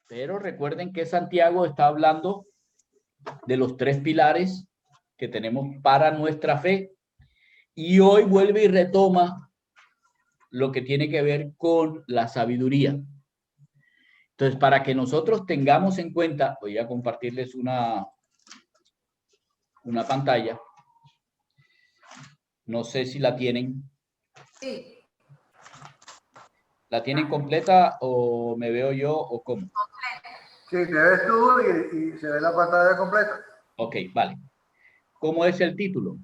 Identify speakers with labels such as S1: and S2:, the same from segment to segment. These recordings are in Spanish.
S1: Pero recuerden que Santiago está hablando de los tres pilares que tenemos para nuestra fe. Y hoy vuelve y retoma lo que tiene que ver con la sabiduría. Entonces, para que nosotros tengamos en cuenta, voy a compartirles una pantalla. No sé si la tienen.
S2: Sí.
S1: ¿La tienen completa o me veo yo o cómo?
S3: Sí, te ves tú y se ve la pantalla completa.
S1: Ok, vale. ¿Cómo es el título?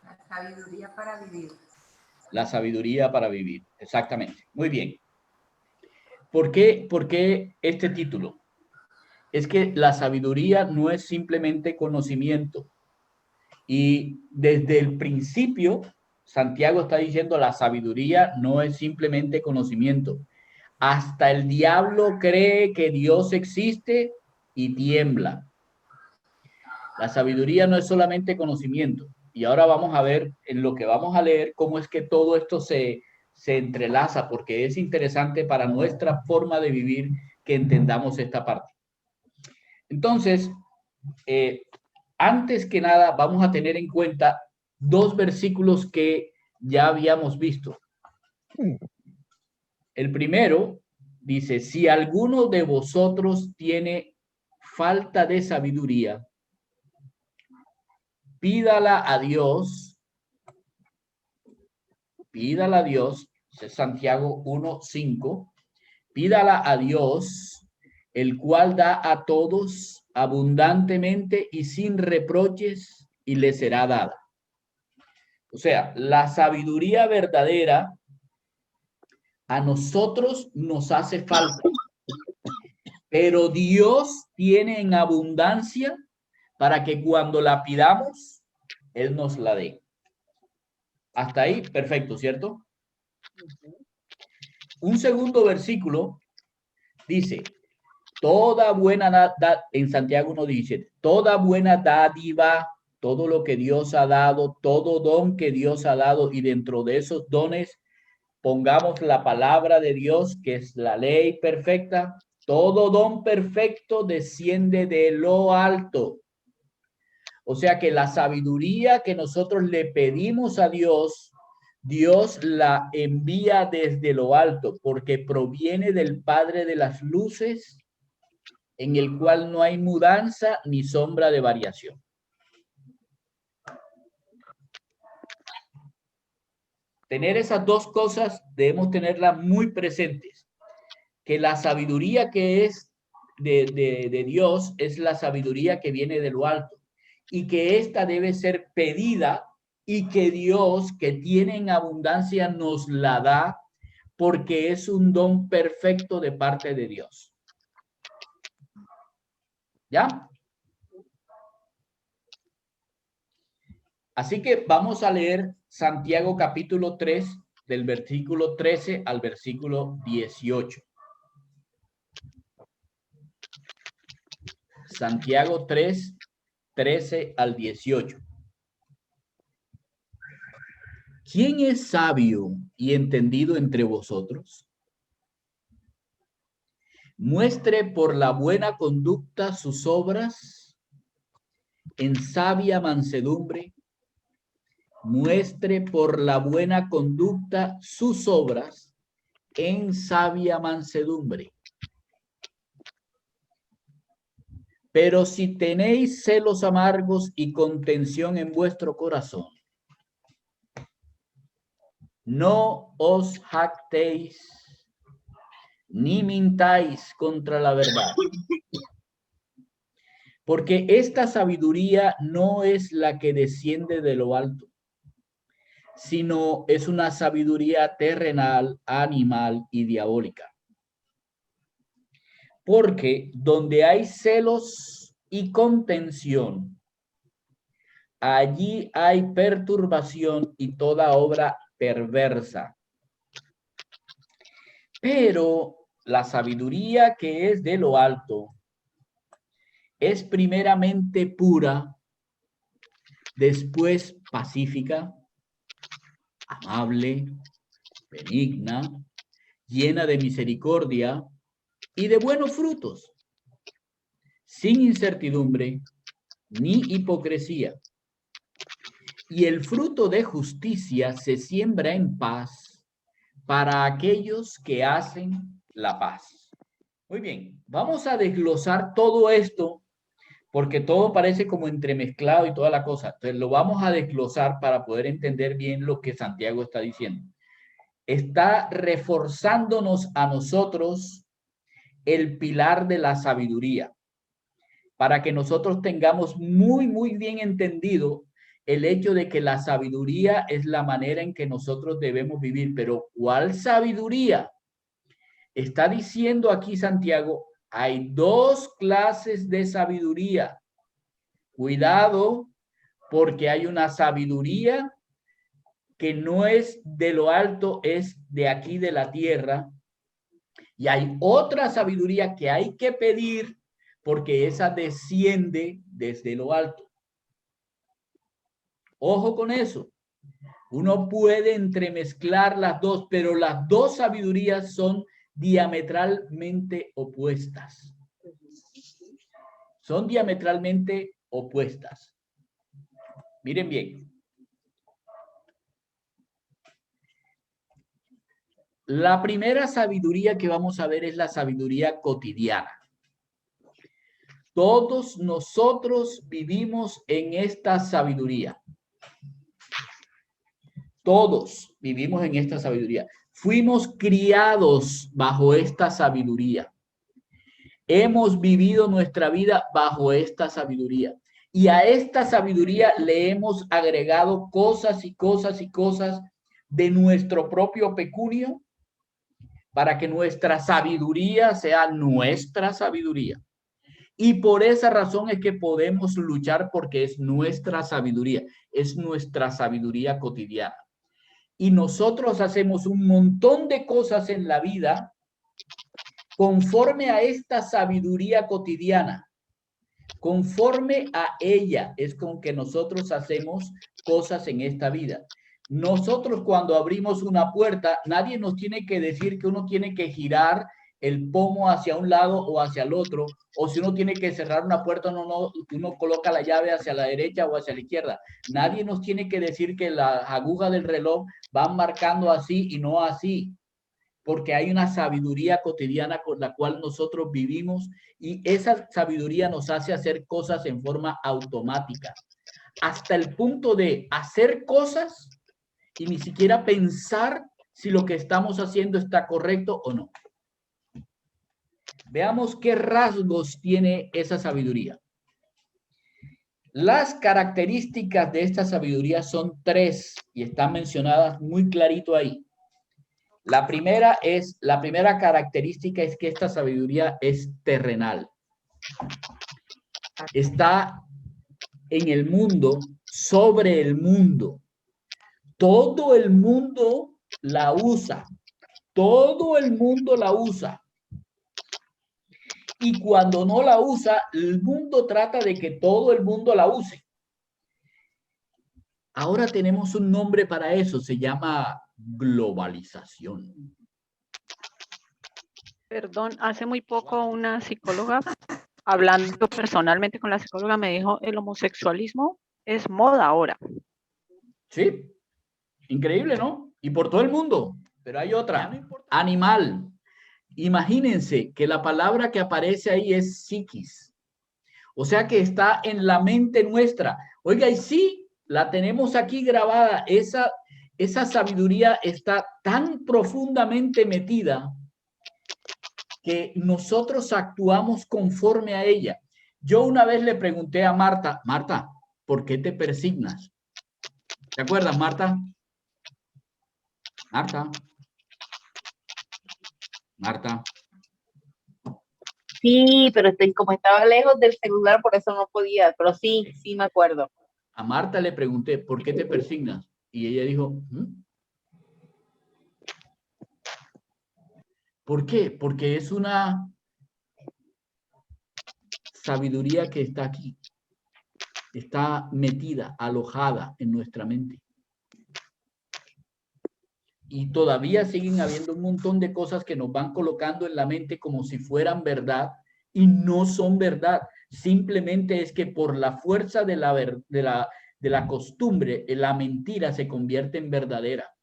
S2: La sabiduría para vivir.
S1: La sabiduría para vivir. Exactamente. Muy bien. ¿Por qué este título? Es que la sabiduría no es simplemente conocimiento. Y desde el principio, Santiago está diciendo la sabiduría no es simplemente conocimiento. Hasta el diablo cree que Dios existe y tiembla. La sabiduría no es solamente conocimiento. Y ahora vamos a ver en lo que vamos a leer cómo es que todo esto se entrelaza, porque es interesante para nuestra forma de vivir que entendamos esta parte. Entonces, antes que nada, vamos a tener en cuenta dos versículos que ya habíamos visto. El primero dice, si alguno de vosotros tiene falta de sabiduría, pídala a Dios, es Santiago 1:5, pídala a Dios, el cual da a todos abundantemente y sin reproches, y le será dada. O sea, la sabiduría verdadera a nosotros nos hace falta, pero Dios tiene en abundancia para que cuando la pidamos, Él nos la dé. Hasta ahí, perfecto, ¿cierto? Un segundo versículo dice, toda buena, en Santiago 1 dice, toda buena dádiva, todo lo que Dios ha dado, todo don que Dios ha dado, y dentro de esos dones pongamos la palabra de Dios, que es la ley perfecta. Todo don perfecto desciende de lo alto. O sea que la sabiduría que nosotros le pedimos a Dios, Dios la envía desde lo alto, porque proviene del Padre de las luces, en el cual no hay mudanza ni sombra de variación. Tener esas dos cosas debemos tenerlas muy presentes, que la sabiduría que es de Dios es la sabiduría que viene de lo alto, y que esta debe ser pedida, y que Dios, que tiene en abundancia, nos la da, porque es un don perfecto de parte de Dios. ¿Ya? Así que vamos a leer Santiago capítulo 3, del versículo 13 al versículo 18. Santiago 3, 13 al 18. ¿Quién es sabio y entendido entre vosotros? Muestre por la buena conducta sus obras en sabia mansedumbre. Muestre por la buena conducta sus obras en sabia mansedumbre. Pero si tenéis celos amargos y contención en vuestro corazón, no os jactéis ni mintáis contra la verdad. Porque esta sabiduría no es la que desciende de lo alto, sino es una sabiduría terrenal, animal y diabólica. Porque donde hay celos y contención, allí hay perturbación y toda obra perversa. Pero la sabiduría que es de lo alto es primeramente pura, después pacífica, amable, benigna, llena de misericordia, y de buenos frutos, sin incertidumbre ni hipocresía. Y el fruto de justicia se siembra en paz para aquellos que hacen la paz. Muy bien, vamos a desglosar todo esto porque todo parece como entremezclado y toda la cosa. Entonces lo vamos a desglosar para poder entender bien lo que Santiago está diciendo. Está reforzándonos a nosotros el pilar de la sabiduría para que nosotros tengamos muy bien entendido el hecho de que la sabiduría es la manera en que nosotros debemos vivir. Pero ¿cuál sabiduría? Está diciendo aquí Santiago, hay dos clases de sabiduría. Cuidado, porque hay una sabiduría que no es de lo alto, es de aquí de la tierra. Y hay otra sabiduría que hay que pedir porque esa desciende desde lo alto. Ojo con eso. Uno puede entremezclar las dos, pero las dos sabidurías son diametralmente opuestas. Son diametralmente opuestas. Miren bien. La primera sabiduría que vamos a ver es la sabiduría cotidiana. Todos nosotros vivimos en esta sabiduría. Todos vivimos en esta sabiduría. Fuimos criados bajo esta sabiduría. Hemos vivido nuestra vida bajo esta sabiduría. Y a esta sabiduría le hemos agregado cosas y cosas y cosas de nuestro propio pecunio para que nuestra sabiduría sea nuestra sabiduría. Y por esa razón es que podemos luchar porque es nuestra sabiduría cotidiana. Y nosotros hacemos un montón de cosas en la vida conforme a esta sabiduría cotidiana. Conforme a ella es con que nosotros hacemos cosas en esta vida. Nosotros cuando abrimos una puerta, nadie nos tiene que decir que uno tiene que girar el pomo hacia un lado o hacia el otro, o si uno tiene que cerrar una puerta, uno coloca la llave hacia la derecha o hacia la izquierda. Nadie nos tiene que decir que las agujas del reloj van marcando así y no así, porque hay una sabiduría cotidiana con la cual nosotros vivimos y esa sabiduría nos hace hacer cosas en forma automática, hasta el punto de hacer cosas y ni siquiera pensar si lo que estamos haciendo está correcto o no. Veamos qué rasgos tiene esa sabiduría. Las características de esta sabiduría son tres y están mencionadas muy clarito ahí. La primera característica es que esta sabiduría es terrenal. Está en el mundo, sobre el mundo. Todo el mundo la usa. Todo el mundo la usa. Y cuando no la usa, el mundo trata de que todo el mundo la use. Ahora tenemos un nombre para eso, se llama globalización.
S4: Perdón, hace muy poco una psicóloga, hablando personalmente con la psicóloga, me dijo, el homosexualismo es moda ahora.
S1: Sí, increíble, ¿no? Y por todo el mundo. Pero hay otra, animal. Imagínense que la palabra que aparece ahí es psiquis. O sea que está en la mente nuestra. Oiga, y sí, la tenemos aquí grabada. Esa sabiduría está tan profundamente metida que nosotros actuamos conforme a ella. Yo una vez le pregunté a Marta, Marta, ¿por qué te persignas? ¿Te acuerdas, Marta? Marta. Marta.
S5: Sí, pero como estaba lejos del celular, por eso no podía, pero sí me acuerdo.
S1: A Marta le pregunté, ¿por qué te persignas? Y ella dijo, ¿por qué? Porque es una sabiduría que está aquí, está metida, alojada en nuestra mente. Y todavía siguen habiendo un montón de cosas que nos van colocando en la mente como si fueran verdad y no son verdad. Simplemente es que por la fuerza de la costumbre, la mentira se convierte en verdadera.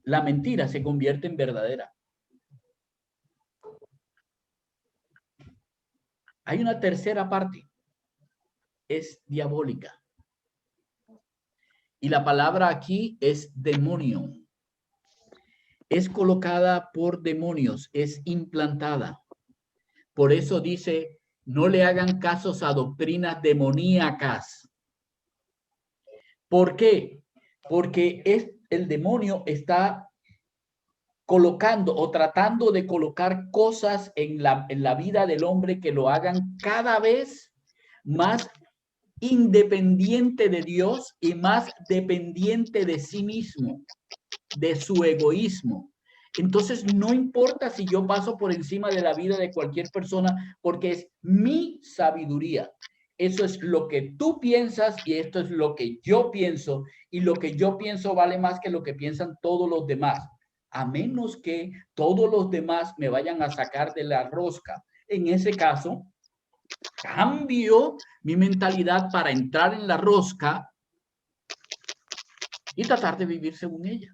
S1: La mentira se convierte en verdadera. Hay una tercera parte. Es diabólica. Y la palabra aquí es demonio. Es colocada por demonios, es implantada. Por eso dice, no le hagan casos a doctrinas demoníacas. ¿Por qué? Porque el demonio está colocando o tratando de colocar cosas en la vida del hombre que lo hagan cada vez más independiente de Dios y más dependiente de sí mismo, de su egoísmo. Entonces, no importa si yo paso por encima de la vida de cualquier persona, porque es mi sabiduría. Eso es lo que tú piensas y esto es lo que yo pienso. Y lo que yo pienso vale más que lo que piensan todos los demás. A menos que todos los demás me vayan a sacar de la rosca. En ese caso, cambio mi mentalidad para entrar en la rosca y tratar de vivir según ella.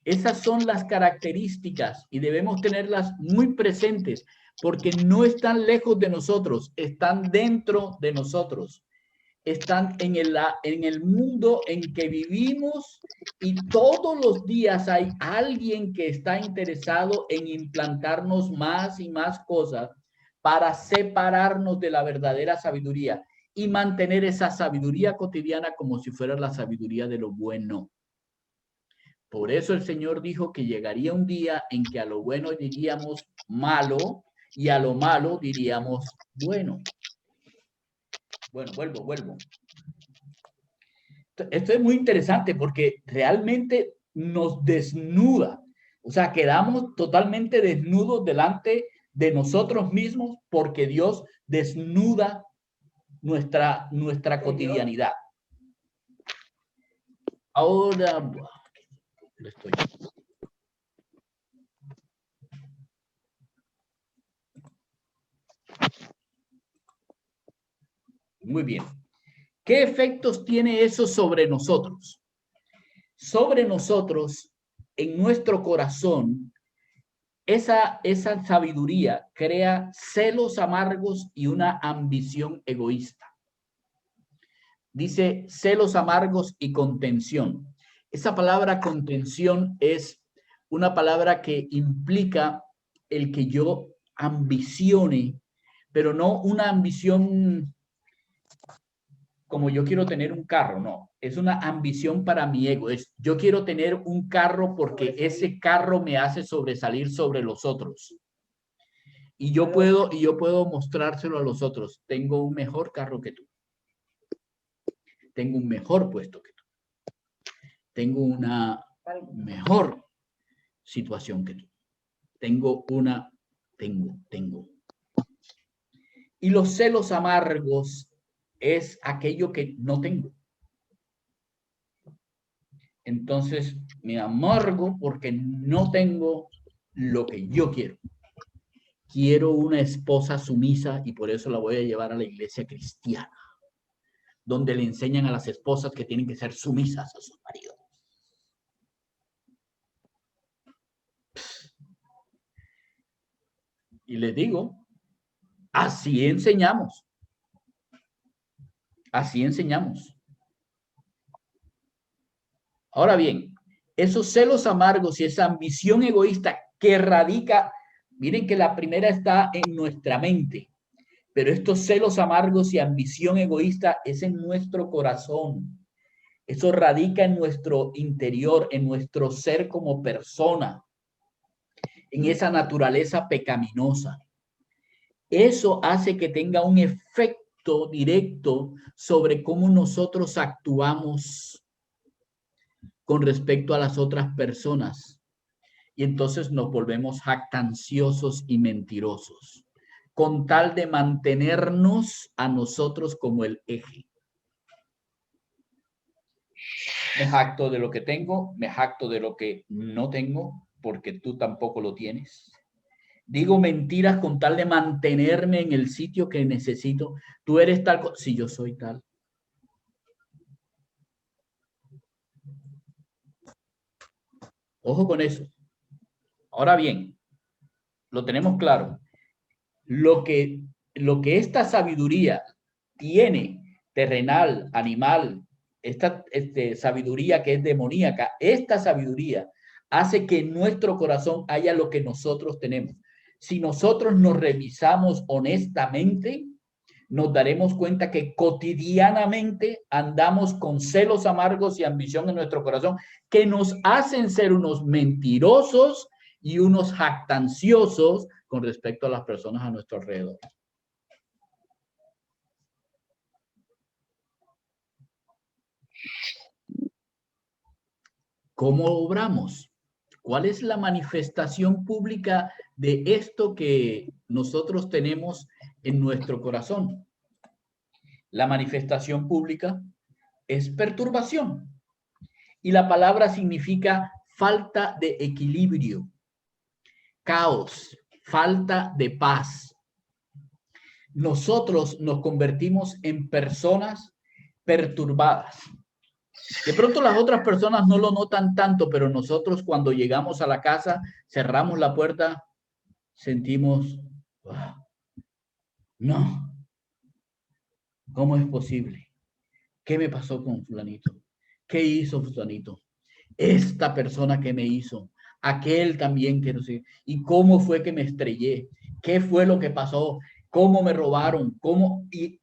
S1: Esas son las características y debemos tenerlas muy presentes porque no están lejos de nosotros, están dentro de nosotros, están en el mundo en que vivimos y todos los días hay alguien que está interesado en implantarnos más y más cosas para separarnos de la verdadera sabiduría y mantener esa sabiduría cotidiana como si fuera la sabiduría de lo bueno. Por eso el Señor dijo que llegaría un día en que a lo bueno diríamos malo y a lo malo diríamos bueno. Bueno, vuelvo. Esto es muy interesante porque realmente nos desnuda. O sea, quedamos totalmente desnudos delante de nosotros mismos porque Dios desnuda nuestra cotidianidad. Ahora, estoy. Muy bien. ¿Qué efectos tiene eso sobre nosotros? Sobre nosotros, en nuestro corazón, esa sabiduría crea celos amargos y una ambición egoísta. Dice celos amargos y contención. Esa palabra contención es una palabra que implica el que yo ambicione, pero no una ambición como yo quiero tener un carro, no, es una ambición para mi ego, es yo quiero tener un carro porque ese carro me hace sobresalir sobre los otros. Y yo puedo mostrárselo a los otros, tengo un mejor carro que tú. Tengo un mejor puesto que tú. Tengo una mejor situación que tú. Tengo. Y los celos amargos es aquello que no tengo. Entonces me amargo porque no tengo lo que yo quiero. Quiero una esposa sumisa y por eso la voy a llevar a la iglesia cristiana, donde le enseñan a las esposas que tienen que ser sumisas a sus maridos. Y les digo, así enseñamos. Así enseñamos. Ahora bien, esos celos amargos y esa ambición egoísta que radica, miren que la primera está en nuestra mente, pero estos celos amargos y ambición egoísta es en nuestro corazón. Eso radica en nuestro interior, en nuestro ser como persona, en esa naturaleza pecaminosa. Eso hace que tenga un efecto directo sobre cómo nosotros actuamos con respecto a las otras personas. Y entonces nos volvemos jactanciosos y mentirosos, con tal de mantenernos a nosotros como el eje. Me jacto de lo que tengo, me jacto de lo que no tengo, porque tú tampoco lo tienes. Digo mentiras con tal de mantenerme en el sitio que necesito. Tú eres tal, si yo soy tal. Ojo con eso. Ahora bien, lo tenemos claro. Lo que esta sabiduría tiene, terrenal, animal, esta sabiduría que es demoníaca, esta sabiduría hace que en nuestro corazón haya lo que nosotros tenemos. Si nosotros nos revisamos honestamente, nos daremos cuenta que cotidianamente andamos con celos amargos y ambición en nuestro corazón que nos hacen ser unos mentirosos y unos jactanciosos con respecto a las personas a nuestro alrededor. ¿Cómo obramos? ¿Cuál es la manifestación pública de esto que nosotros tenemos en nuestro corazón? La manifestación pública es perturbación. Y la palabra significa falta de equilibrio, caos, falta de paz. Nosotros nos convertimos en personas perturbadas. De pronto las otras personas no lo notan tanto, pero nosotros cuando llegamos a la casa, cerramos la puerta, sentimos, wow, no, ¿cómo es posible? ¿Qué me pasó con fulanito? ¿Qué hizo fulanito? Esta persona que me hizo, aquel también que no sé, ¿y cómo fue que me estrellé? ¿Qué fue lo que pasó? ¿Cómo me robaron? ¿Cómo? Y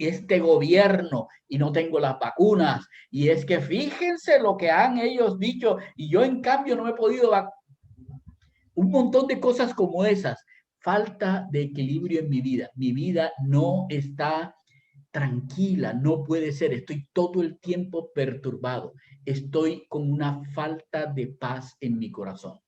S1: este gobierno, y no tengo las vacunas, y es que fíjense lo que han ellos dicho, y yo en cambio no he podido un montón de cosas como esas. Falta de equilibrio en mi vida no está tranquila, no puede ser, estoy todo el tiempo perturbado, estoy con una falta de paz en mi corazón.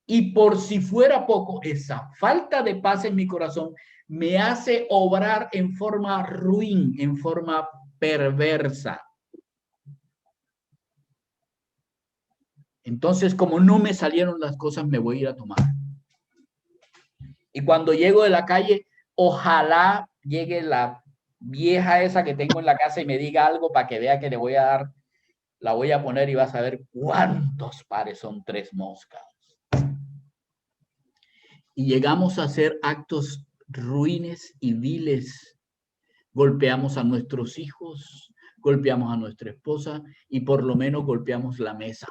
S1: Y por si fuera poco, esa falta de paz en mi corazón me hace obrar en forma ruin, en forma perversa. Entonces, como no me salieron las cosas, me voy a ir a tomar. Y cuando llego de la calle, ojalá llegue la vieja esa que tengo en la casa y me diga algo para que vea que le voy a dar, la voy a poner y vas a ver cuántos pares son 3 moscas. Y llegamos a hacer actos ruines y viles. Golpeamos a nuestros hijos, golpeamos a nuestra esposa y por lo menos golpeamos la mesa.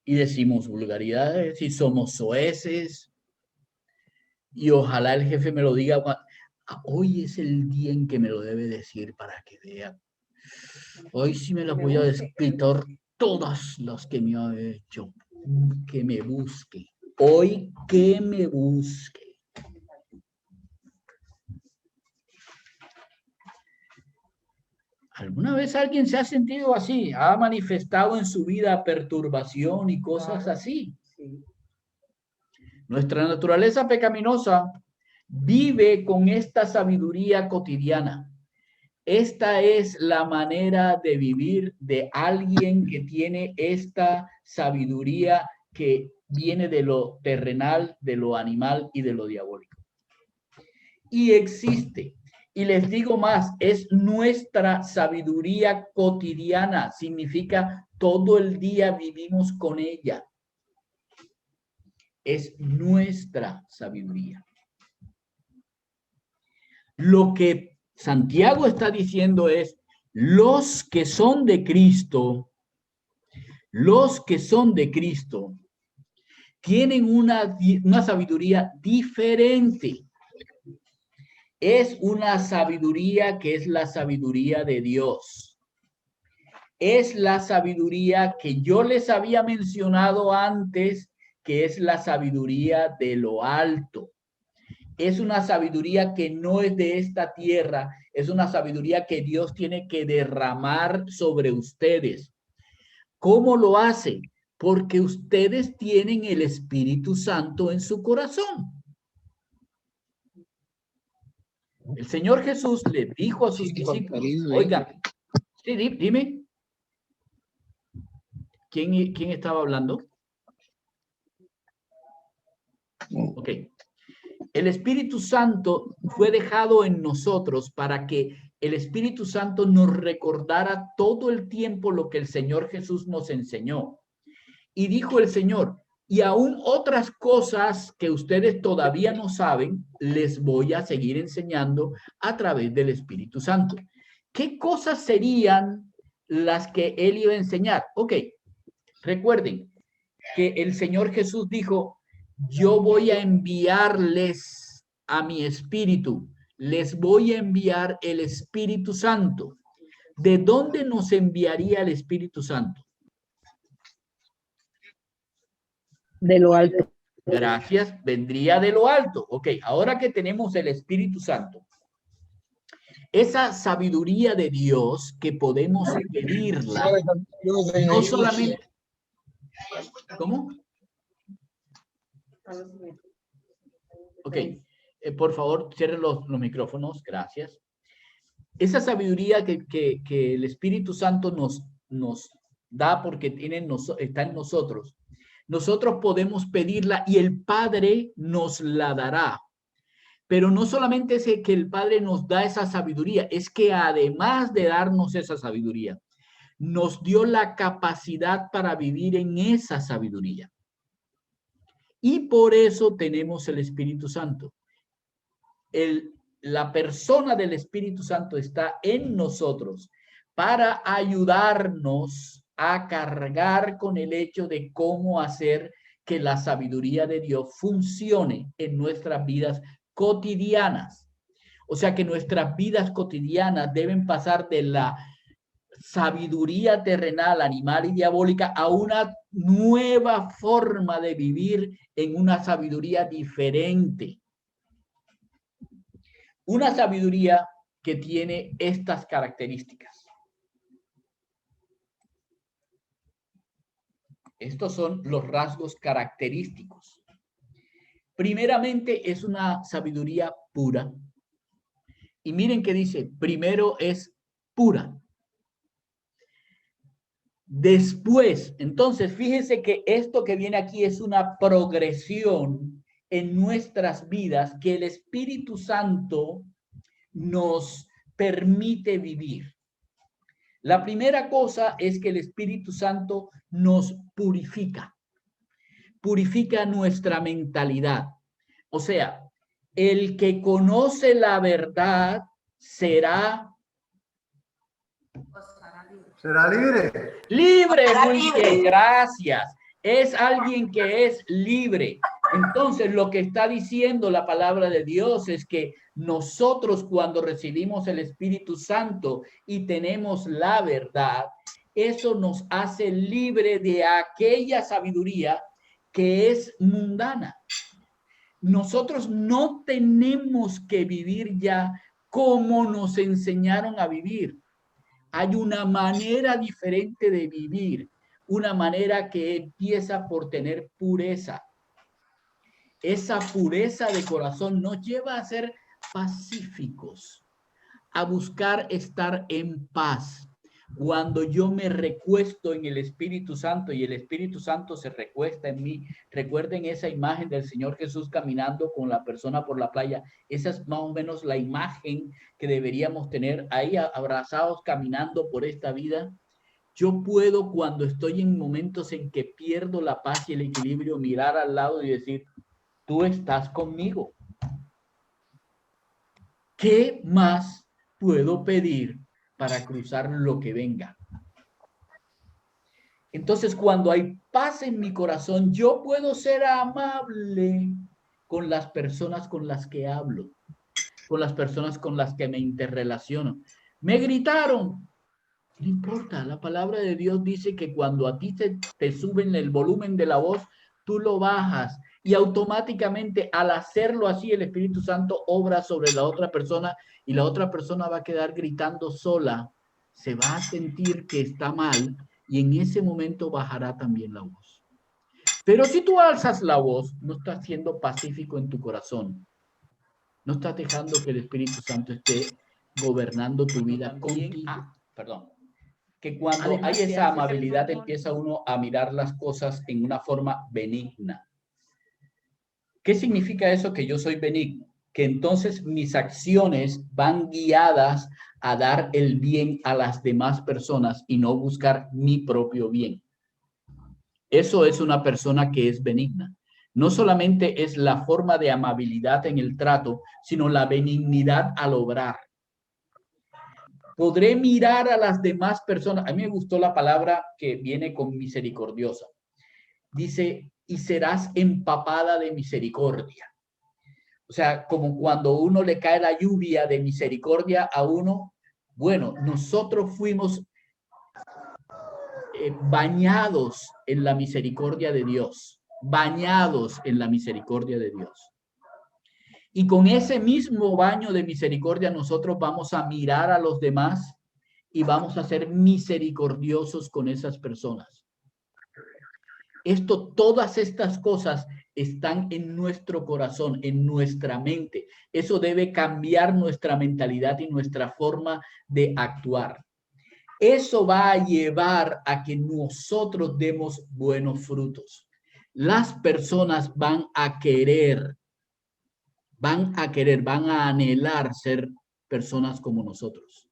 S1: Y decimos vulgaridades y somos soeces. Y ojalá el jefe me lo diga. Hoy es el día en que me lo debe decir para que vea. Hoy sí me las voy a desquitar todas las que me ha hecho. Que me busque. Hoy que me busque. ¿Alguna vez alguien se ha sentido así? ¿Ha manifestado en su vida perturbación y cosas así? Sí. Nuestra naturaleza pecaminosa vive con esta sabiduría cotidiana. Esta es la manera de vivir de alguien que tiene esta sabiduría que viene de lo terrenal, de lo animal y de lo diabólico. Y existe. Y les digo más, es nuestra sabiduría cotidiana. Significa todo el día vivimos con ella. Es nuestra sabiduría. Lo que Santiago está diciendo es, los que son de Cristo, tienen una sabiduría diferente. Es una sabiduría que es la sabiduría de Dios. Es la sabiduría que yo les había mencionado antes, que es la sabiduría de lo alto. Es una sabiduría que no es de esta tierra, es una sabiduría que Dios tiene que derramar sobre ustedes. ¿Cómo lo hace? Porque ustedes tienen el Espíritu Santo en su corazón. El Señor Jesús le dijo a sus discípulos, oigan, sí, dime, ¿quién estaba hablando? Ok. El Espíritu Santo fue dejado en nosotros para que el Espíritu Santo nos recordara todo el tiempo lo que el Señor Jesús nos enseñó. Y dijo el Señor, y aún otras cosas que ustedes todavía no saben, les voy a seguir enseñando a través del Espíritu Santo. ¿Qué cosas serían las que Él iba a enseñar? Ok, recuerden que el Señor Jesús dijo, yo voy a enviarles a mi Espíritu, les voy a enviar el Espíritu Santo. ¿De dónde nos enviaría el Espíritu Santo?
S5: De lo alto.
S1: Gracias, vendría de lo alto. Ok, ahora que tenemos el Espíritu Santo, esa sabiduría de Dios que podemos pedirla, no solamente... ¿Cómo? Ok, por favor, cierren los micrófonos, gracias. Esa sabiduría que el Espíritu Santo nos da porque está en nosotros, nosotros podemos pedirla y el Padre nos la dará. Pero no solamente es que el Padre nos da esa sabiduría, es que además de darnos esa sabiduría, nos dio la capacidad para vivir en esa sabiduría. Y por eso tenemos el Espíritu Santo. La persona del Espíritu Santo está en nosotros para ayudarnos a cargar con el hecho de cómo hacer que la sabiduría de Dios funcione en nuestras vidas cotidianas. O sea que nuestras vidas cotidianas deben pasar de la sabiduría terrenal, animal y diabólica a una nueva forma de vivir en una sabiduría diferente. Una sabiduría que tiene estas características. Estos son los rasgos característicos. Primeramente es una sabiduría pura. Y miren que dice, primero es pura. Después, entonces, fíjense que esto que viene aquí es una progresión en nuestras vidas que el Espíritu Santo nos permite vivir. La primera cosa es que el Espíritu Santo nos purifica. Purifica nuestra mentalidad. O sea, el que conoce la verdad será
S3: libre.
S1: Libre, muy bien, gracias. Es alguien que es libre. Entonces, lo que está diciendo la palabra de Dios es que nosotros cuando recibimos el Espíritu Santo y tenemos la verdad, eso nos hace libre de aquella sabiduría que es mundana. Nosotros no tenemos que vivir ya como nos enseñaron a vivir. Hay una manera diferente de vivir, una manera que empieza por tener pureza. Esa pureza de corazón nos lleva a ser pacíficos, a buscar estar en paz. Cuando yo me recuesto en el Espíritu Santo y el Espíritu Santo se recuesta en mí, recuerden esa imagen del Señor Jesús caminando con la persona por la playa. Esa es más o menos la imagen que deberíamos tener ahí abrazados caminando por esta vida. Yo puedo, cuando estoy en momentos en que pierdo la paz y el equilibrio, mirar al lado y decir, tú estás conmigo. ¿Qué más puedo pedir para cruzar lo que venga? Entonces, cuando hay paz en mi corazón, yo puedo ser amable con las personas con las que hablo, con las personas con las que me interrelaciono. Me gritaron. No importa, la palabra de Dios dice que cuando a ti te suben el volumen de la voz, tú lo bajas y automáticamente al hacerlo así el Espíritu Santo obra sobre la otra persona y la otra persona va a quedar gritando sola, se va a sentir que está mal y en ese momento bajará también la voz. Pero si tú alzas la voz, no estás siendo pacífico en tu corazón. No estás dejando que el Espíritu Santo esté gobernando tu vida contigo. Perdón. Que cuando hay esa amabilidad empieza uno a mirar las cosas en una forma benigna. ¿Qué significa eso que yo soy benigno? Que entonces mis acciones van guiadas a dar el bien a las demás personas y no buscar mi propio bien. Eso es una persona que es benigna. No solamente es la forma de amabilidad en el trato, sino la benignidad al obrar. Podré mirar a las demás personas. A mí me gustó la palabra que viene con misericordiosa. Dice, y serás empapada de misericordia. O sea, como cuando uno le cae la lluvia de misericordia a uno. Bueno, nosotros fuimos bañados en la misericordia de Dios. Bañados en la misericordia de Dios. Y con ese mismo baño de misericordia nosotros vamos a mirar a los demás y vamos a ser misericordiosos con esas personas. Todas estas cosas están en nuestro corazón, en nuestra mente. Eso debe cambiar nuestra mentalidad y nuestra forma de actuar. Eso va a llevar a que nosotros demos buenos frutos. Las personas van a querer, van a anhelar ser personas como nosotros.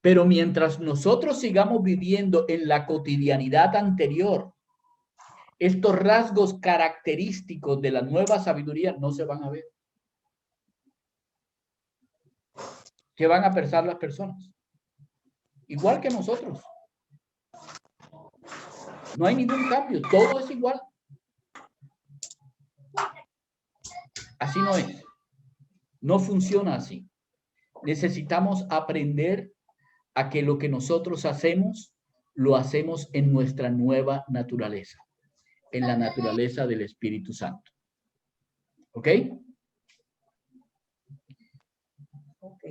S1: Pero mientras nosotros sigamos viviendo en la cotidianidad anterior, estos rasgos característicos de la nueva sabiduría no se van a ver. ¿Qué van a pensar las personas? Igual que nosotros. No hay ningún cambio, todo es igual. Así no es. No funciona así. Necesitamos aprender a que lo que nosotros hacemos, lo hacemos en nuestra nueva naturaleza, en la naturaleza del Espíritu Santo. ¿Ok?
S2: Ok.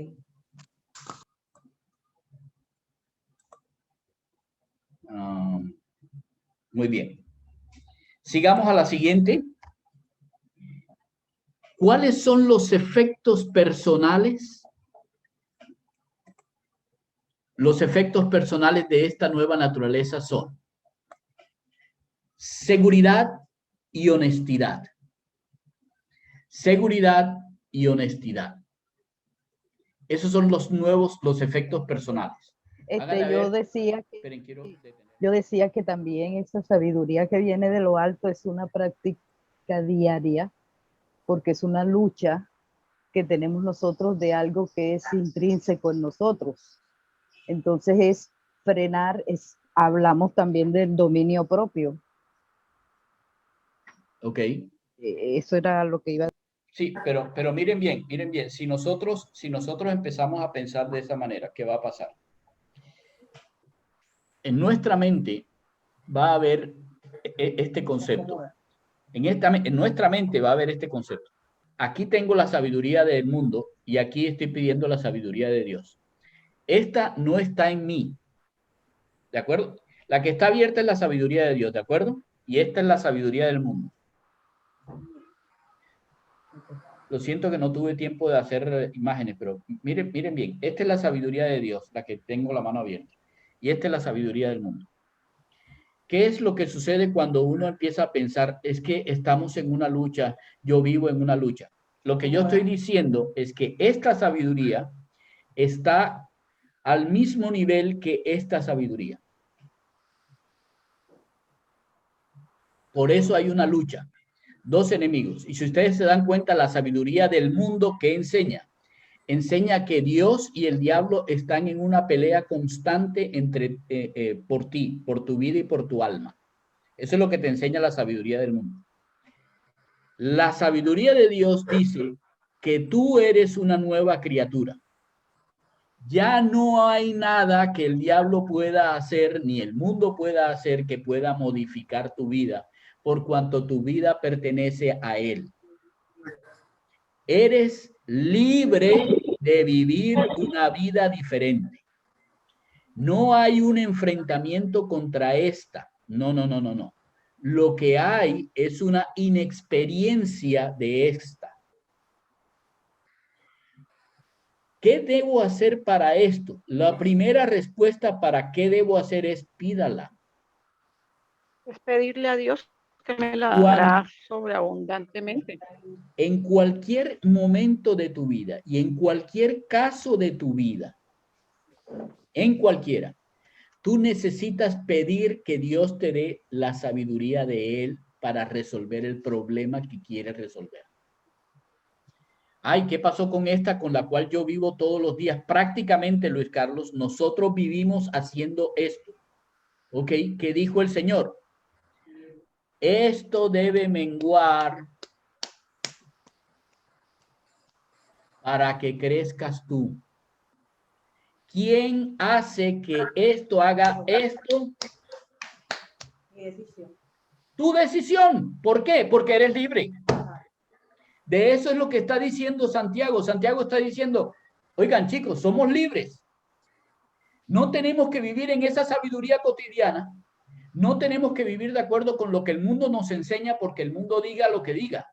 S1: Muy bien. Sigamos a la siguiente. ¿Cuáles son los efectos personales? Los efectos personales de esta nueva naturaleza son seguridad y honestidad. Seguridad y honestidad. Esos son los efectos personales.
S6: Yo decía que también esa sabiduría que viene de lo alto es una práctica diaria, porque es una lucha que tenemos nosotros de algo que es intrínseco en nosotros. Entonces es frenar, hablamos también del dominio propio.
S1: Ok.
S6: Eso era lo que iba a decir.
S1: Sí, pero miren bien. Si nosotros empezamos a pensar de esa manera, ¿qué va a pasar? En nuestra mente va a haber este concepto. En nuestra mente va a haber este concepto. Aquí tengo la sabiduría del mundo y aquí estoy pidiendo la sabiduría de Dios. Esta no está en mí. ¿De acuerdo? La que está abierta es la sabiduría de Dios, ¿de acuerdo? Y esta es la sabiduría del mundo. Lo siento que no tuve tiempo de hacer imágenes, pero miren bien. Esta es la sabiduría de Dios, la que tengo la mano abierta. Y esta es la sabiduría del mundo. ¿Qué es lo que sucede cuando uno empieza a pensar? Es que estamos en una lucha, yo vivo en una lucha. Lo que yo estoy diciendo es que esta sabiduría está al mismo nivel que esta sabiduría. Por eso hay una lucha. Dos enemigos. Y si ustedes se dan cuenta, la sabiduría del mundo, ¿qué enseña? Enseña que Dios y el diablo están en una pelea constante por ti, por tu vida y por tu alma. Eso es lo que te enseña la sabiduría del mundo. La sabiduría de Dios dice que tú eres una nueva criatura. Ya no hay nada que el diablo pueda hacer, ni el mundo pueda hacer, que pueda modificar tu vida, por cuanto tu vida pertenece a él. Eres libre de vivir una vida diferente. No hay un enfrentamiento contra esta. No. Lo que hay es una inexperiencia de esta. ¿Qué debo hacer para esto? La primera respuesta para qué debo hacer es pídala.
S4: Es pedirle a Dios que me la
S1: Cuando-
S4: dará sobreabundantemente.
S1: En cualquier momento de tu vida y en cualquier caso de tu vida, en cualquiera, tú necesitas pedir que Dios te dé la sabiduría de Él para resolver el problema que quieres resolver. Ay, ¿qué pasó con esta con la cual yo vivo todos los días? Prácticamente, Luis Carlos, nosotros vivimos haciendo esto. ¿Ok? ¿Qué dijo el Señor? Esto debe menguar para que crezcas tú. ¿Quién hace que esto haga esto?
S2: Mi decisión.
S1: Tu decisión. ¿Por qué? Porque eres libre. De eso es lo que está diciendo Santiago. Santiago está diciendo, oigan chicos, somos libres. No tenemos que vivir en esa sabiduría cotidiana. No tenemos que vivir de acuerdo con lo que el mundo nos enseña porque el mundo diga lo que diga.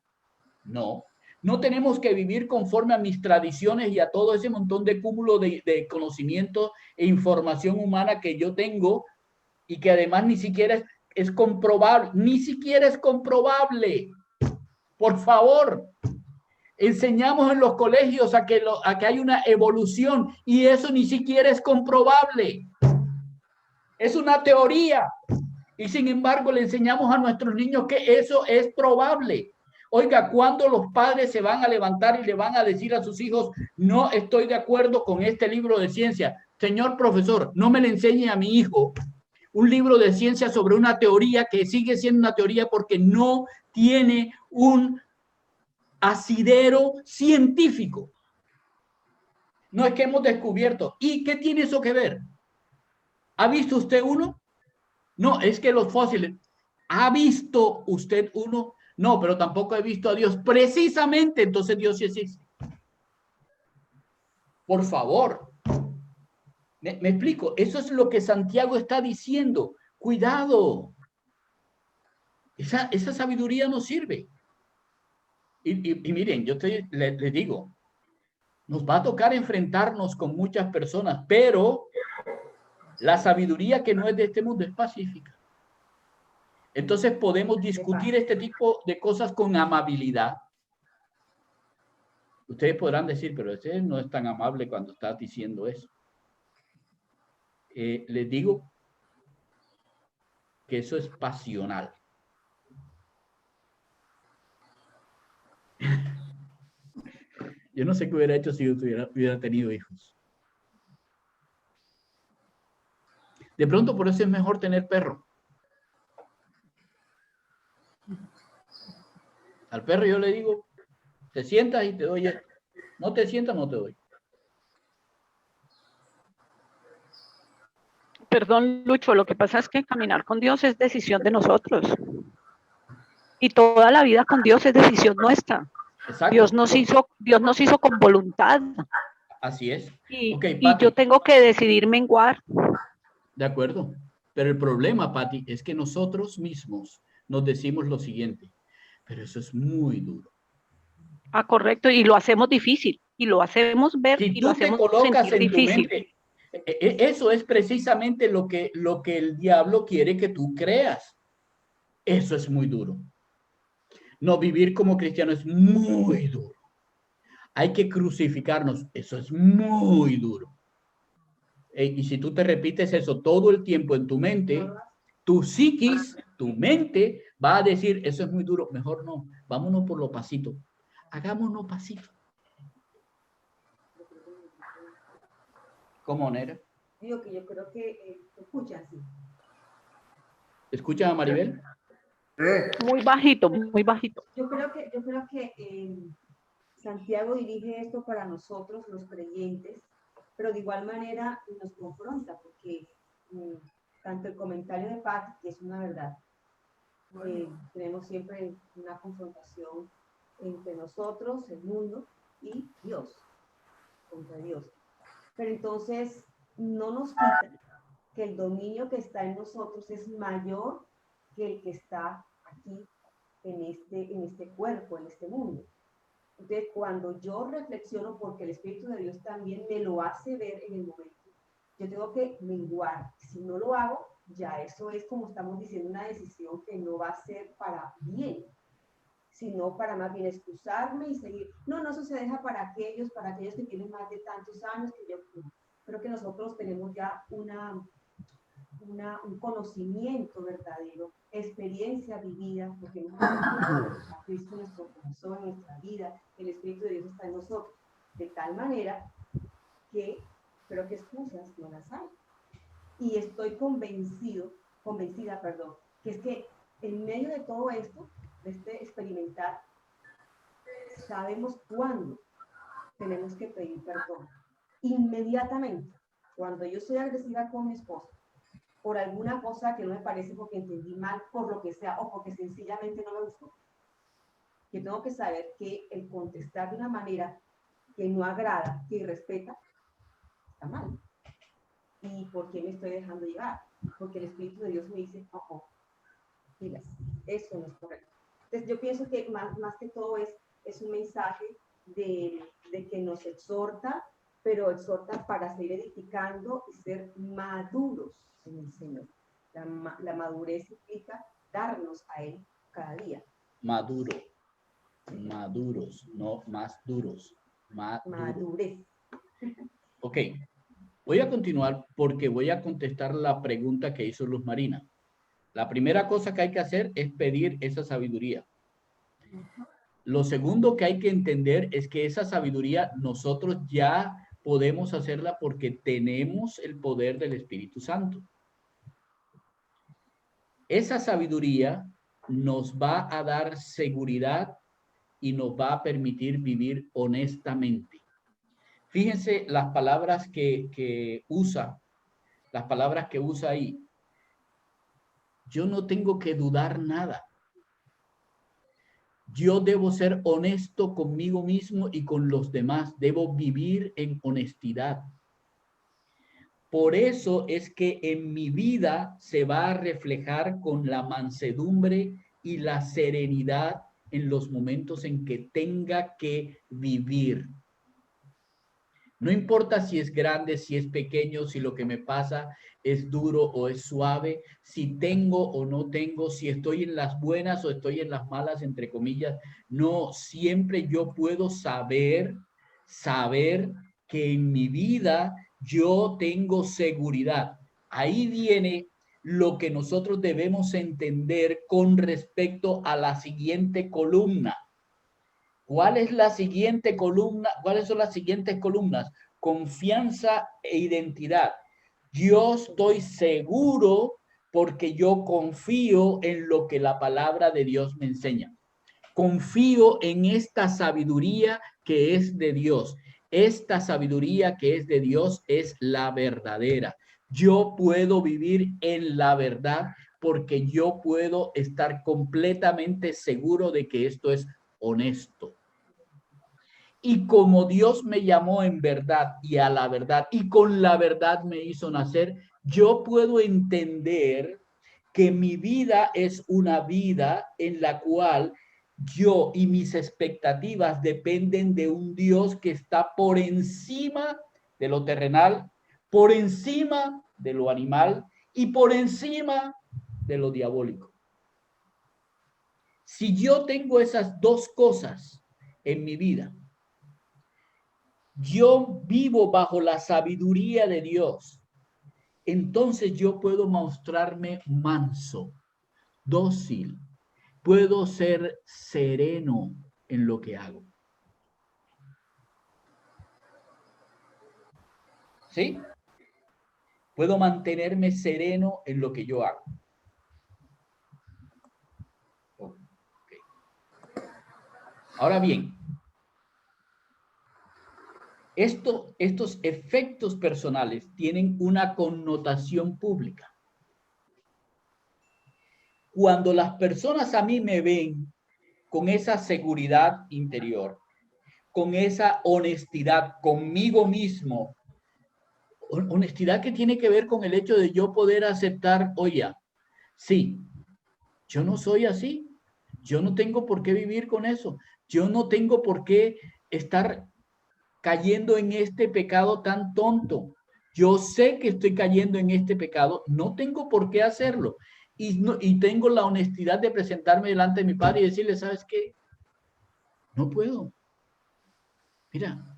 S1: No. No tenemos que vivir conforme a mis tradiciones y a todo ese montón de cúmulo de conocimiento e información humana que yo tengo y que además ni siquiera es comprobable. Ni siquiera es comprobable. Por favor. Enseñamos en los colegios a que hay una evolución y eso ni siquiera es comprobable. Es una teoría. Y sin embargo le enseñamos a nuestros niños que eso es probable. Oiga, ¿cuándo los padres se van a levantar y le van a decir a sus hijos, no estoy de acuerdo con este libro de ciencia? Señor profesor, no me le enseñe a mi hijo un libro de ciencia sobre una teoría que sigue siendo una teoría porque no tiene un asidero científico. No es que hemos descubierto. ¿Y qué tiene eso que ver? ¿Ha visto usted uno? No, es que los fósiles. ¿Ha visto usted uno? No, pero tampoco he visto a Dios. Precisamente, entonces Dios sí existe. Por favor. ¿Me explico? Eso es lo que Santiago está diciendo. Cuidado. Esa sabiduría no sirve. Y miren, yo les digo, nos va a tocar enfrentarnos con muchas personas, pero la sabiduría que no es de este mundo es pacífica. Entonces podemos discutir este tipo de cosas con amabilidad. Ustedes podrán decir, pero ese no es tan amable cuando está diciendo eso. Les digo que eso es pasional. Yo no sé qué hubiera hecho si yo hubiera tenido hijos. De pronto por eso es mejor tener perro. Al perro yo le digo, te sientas y te doy esto. No te sientas, no te doy.
S4: Perdón, Lucho, lo que pasa es que caminar con Dios es decisión de nosotros. Y toda la vida con Dios es decisión nuestra.
S1: Exacto.
S4: Dios nos hizo con voluntad.
S1: Así es.
S4: Y,
S1: Okay,
S4: y yo tengo que decidir menguar.
S1: De acuerdo. Pero el problema, Pati, es que nosotros mismos nos decimos lo siguiente, pero eso es muy duro.
S4: Ah, correcto, y lo hacemos difícil, y lo hacemos ver,
S1: Si
S4: y lo
S1: tú te
S4: hacemos
S1: colocas
S4: sentir
S1: en tu
S4: difícil.
S1: mente, eso es precisamente lo que el diablo quiere que tú creas. Eso es muy duro. No vivir como cristiano es muy duro. Hay que crucificarnos. Eso es muy duro. Y si tú te repites eso todo el tiempo en tu mente, tu psiquis, tu mente va a decir, eso es muy duro, mejor no, vámonos por lo pasito. Hagámonos pasito. ¿Cómo, Nera?
S2: Digo que yo creo que se escucha así.
S1: ¿Escuchan a Maribel?
S4: Muy bajito, muy bajito.
S2: Yo creo que Santiago dirige esto para nosotros, los creyentes, pero de igual manera nos confronta, porque tanto el comentario de Patti, que es una verdad, tenemos siempre una confrontación entre nosotros, el mundo, y Dios, contra Dios. Pero entonces no nos quita que el dominio que está en nosotros es mayor que el que está aquí en este cuerpo, en este mundo. Entonces, cuando yo reflexiono, porque el Espíritu de Dios también me lo hace ver en el momento, yo tengo que menguar. Si no lo hago, ya eso es, como estamos diciendo, una decisión que no va a ser para bien, sino para más bien excusarme y seguir. No, eso se deja para aquellos que tienen más de tantos años que yo. Creo que nosotros tenemos ya un conocimiento verdadero, experiencia vivida, porque hemos a Cristo en nuestro corazón, en nuestra vida, el Espíritu de Dios está en nosotros, de tal manera que creo que excusas no las hay. Y estoy convencida, que es que en medio de todo esto, de este experimentar, sabemos cuándo tenemos que pedir perdón. Inmediatamente, cuando yo soy agresiva con mi esposo, por alguna cosa que no me parece porque entendí mal, por lo que sea, o porque sencillamente no me gustó, yo tengo que saber que el contestar de una manera que no agrada, que irrespeta, está mal. ¿Y por qué me estoy dejando llevar? Porque el Espíritu de Dios me dice, miras, eso no es correcto. Entonces yo pienso que más que todo es un mensaje de que nos exhorta, pero exhorta para seguir edificando y ser maduros en el Señor. La madurez implica darnos a Él cada día.
S1: Maduros, no más duros.
S2: Madurez.
S1: Ok, voy a continuar porque voy a contestar la pregunta que hizo Luz Marina. La primera cosa que hay que hacer es pedir esa sabiduría. Lo segundo que hay que entender es que esa sabiduría nosotros ya podemos hacerla porque tenemos el poder del Espíritu Santo. Esa sabiduría nos va a dar seguridad y nos va a permitir vivir honestamente. Fíjense las palabras que usa ahí. Yo no tengo que dudar nada. Yo debo ser honesto conmigo mismo y con los demás. Debo vivir en honestidad. Por eso es que en mi vida se va a reflejar con la mansedumbre y la serenidad en los momentos en que tenga que vivir. No importa si es grande, si es pequeño, si lo que me pasa es duro o es suave, si tengo o no tengo, si estoy en las buenas o estoy en las malas, entre comillas. No, siempre yo puedo saber que en mi vida yo tengo seguridad. Ahí viene lo que nosotros debemos entender con respecto a la siguiente columna. ¿Cuál es la siguiente columna? ¿Cuáles son las siguientes columnas? Confianza e identidad. Yo estoy seguro porque yo confío en lo que la palabra de Dios me enseña. Confío en esta sabiduría que es de Dios. Esta sabiduría que es de Dios es la verdadera. Yo puedo vivir en la verdad porque yo puedo estar completamente seguro de que esto es honesto. Y como Dios me llamó en verdad y a la verdad, y con la verdad me hizo nacer, yo puedo entender que mi vida es una vida en la cual yo y mis expectativas dependen de un Dios que está por encima de lo terrenal, por encima de lo animal y por encima de lo diabólico. Si yo tengo esas dos cosas en mi vida, yo vivo bajo la sabiduría de Dios, entonces yo puedo mostrarme manso, dócil, puedo ser sereno en lo que hago. ¿Sí? Puedo mantenerme sereno en lo que yo hago. Okay. Ahora bien, estos efectos personales tienen una connotación pública. Cuando las personas a mí me ven con esa seguridad interior, con esa honestidad conmigo mismo, honestidad que tiene que ver con el hecho de yo poder aceptar, oye, sí, yo no soy así, Yo no tengo por qué vivir con eso. Yo no tengo por qué estar cayendo en este pecado tan tonto. Yo sé que estoy cayendo en este pecado, no tengo por qué hacerlo. Y tengo la honestidad de presentarme delante de mi padre y decirle, ¿sabes qué? No puedo. Mira,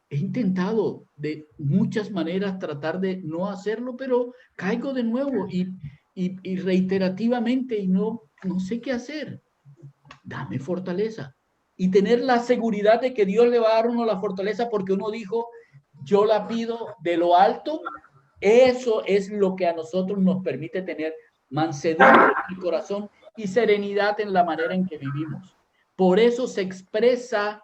S1: he intentado de muchas maneras tratar de no hacerlo, pero caigo de nuevo y reiterativamente y no sé qué hacer. Dame fortaleza. Y tener la seguridad de que Dios le va a dar a uno la fortaleza porque uno dijo, yo la pido de lo alto. Eso es lo que a nosotros nos permite tener mansedumbre en el corazón y serenidad en la manera en que vivimos. Por eso se expresa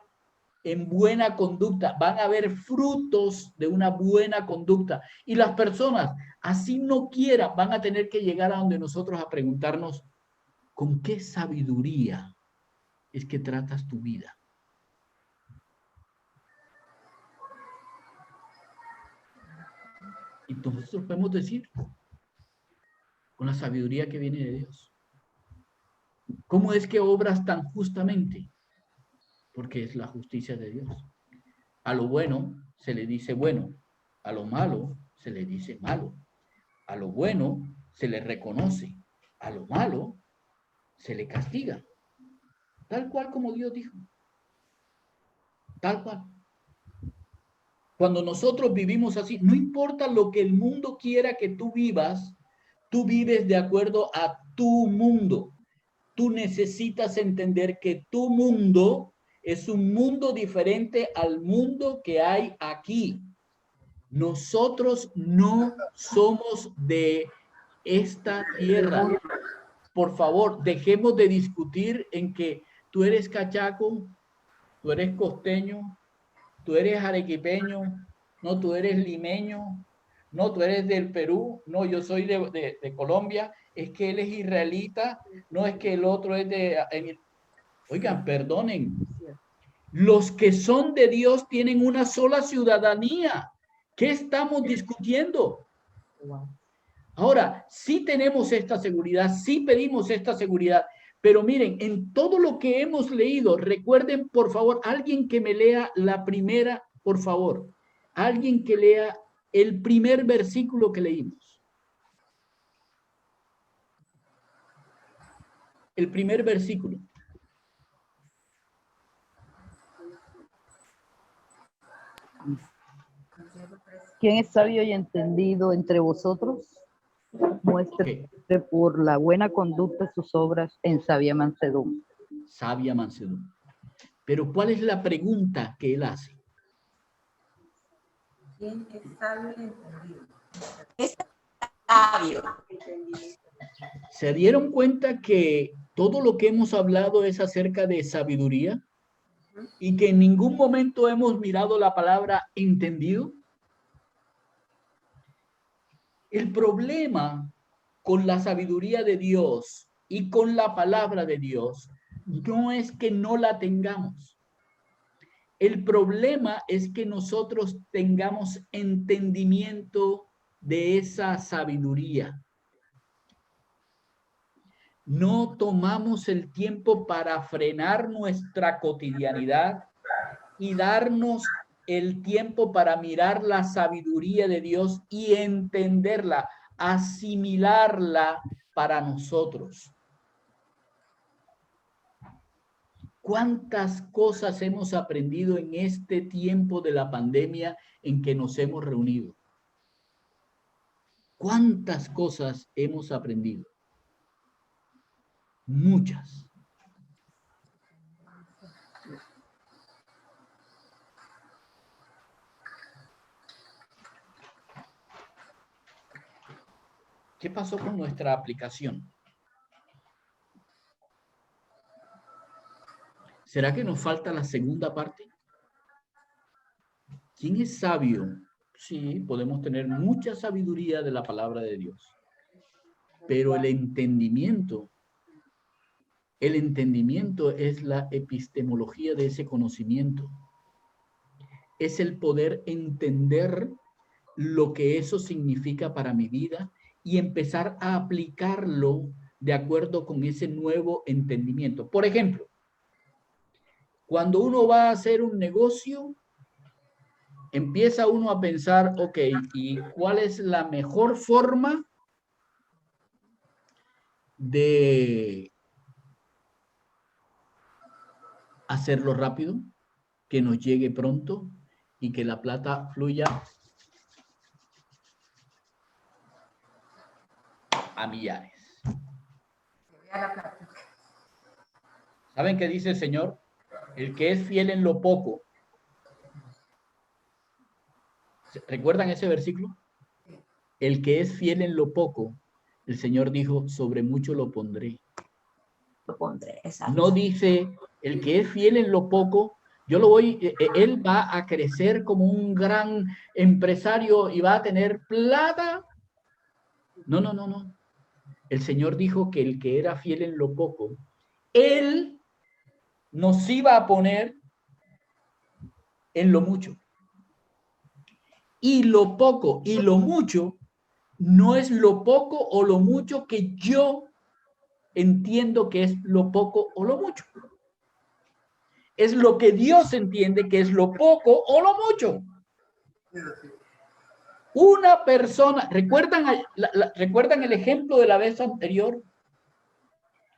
S1: en buena conducta. Van a haber frutos de una buena conducta. Y las personas, así no quieran, van a tener que llegar a donde nosotros a preguntarnos, ¿con qué sabiduría es que tratas tu vida? Y nosotros podemos decir, con la sabiduría que viene de Dios. ¿Cómo es que obras tan justamente? Porque es la justicia de Dios. A lo bueno se le dice bueno, a lo malo se le dice malo. A lo bueno se le reconoce, a lo malo se le castiga. Tal cual como Dios dijo. Tal cual. Cuando nosotros vivimos así, no importa lo que el mundo quiera que tú vivas, tú vives de acuerdo a tu mundo. Tú necesitas entender que tu mundo es un mundo diferente al mundo que hay aquí. Nosotros no somos de esta tierra. Por favor, dejemos de discutir en que tú eres cachaco, tú eres costeño, tú eres arequipeño, no, tú eres limeño, no, tú eres del Perú, no, yo soy de Colombia, es que él es israelita, no, es que el otro es de... Oigan, perdonen, los que son de Dios tienen una sola ciudadanía. ¿Qué estamos discutiendo? Ahora, sí tenemos esta seguridad, sí pedimos esta seguridad, pero miren, en todo lo que hemos leído, recuerden, por favor, alguien que me lea la primera, por favor, alguien que lea el primer versículo que leímos. El primer versículo.
S6: ¿Quién es sabio y entendido entre vosotros? Muestre por la buena conducta sus obras en sabia mansedumbre.
S1: Sabia mansedumbre. Pero ¿cuál es la pregunta que él hace?
S2: ¿Quién es sabio y entendido?
S7: Es sabio.
S1: ¿Se dieron cuenta que todo lo que hemos hablado es acerca de sabiduría? Y que en ningún momento hemos mirado la palabra entendido. El problema con la sabiduría de Dios y con la palabra de Dios no es que no la tengamos. El problema es que nosotros tengamos entendimiento de esa sabiduría. No tomamos el tiempo para frenar nuestra cotidianidad y darnos el tiempo para mirar la sabiduría de Dios y entenderla, asimilarla para nosotros. ¿Cuántas cosas hemos aprendido en este tiempo de la pandemia en que nos hemos reunido? ¿Cuántas cosas hemos aprendido? Muchas. ¿Qué pasó con nuestra aplicación? ¿Será que nos falta la segunda parte? ¿Quién es sabio? Sí, podemos tener mucha sabiduría de la palabra de Dios, pero el entendimiento es la epistemología de ese conocimiento. Es el poder entender lo que eso significa para mi vida y empezar a aplicarlo de acuerdo con ese nuevo entendimiento. Por ejemplo, cuando uno va a hacer un negocio, empieza uno a pensar, ok, ¿y cuál es la mejor forma de hacerlo rápido, que nos llegue pronto y que la plata fluya a millares? ¿Saben qué dice el Señor? El que es fiel en lo poco. ¿Recuerdan ese versículo? El que es fiel en lo poco, el Señor dijo, sobre mucho lo pondré.
S7: Lo pondré, exacto.
S1: No dice, el que es fiel en lo poco, él va a crecer como un gran empresario y va a tener plata. No, no, no, no. El Señor dijo que el que era fiel en lo poco, Él nos iba a poner en lo mucho. Y lo poco y lo mucho no es lo poco o lo mucho que yo entiendo que es lo poco o lo mucho. Es lo que Dios entiende que es lo poco o lo mucho. Una persona, ¿recuerdan el ejemplo de la vez anterior?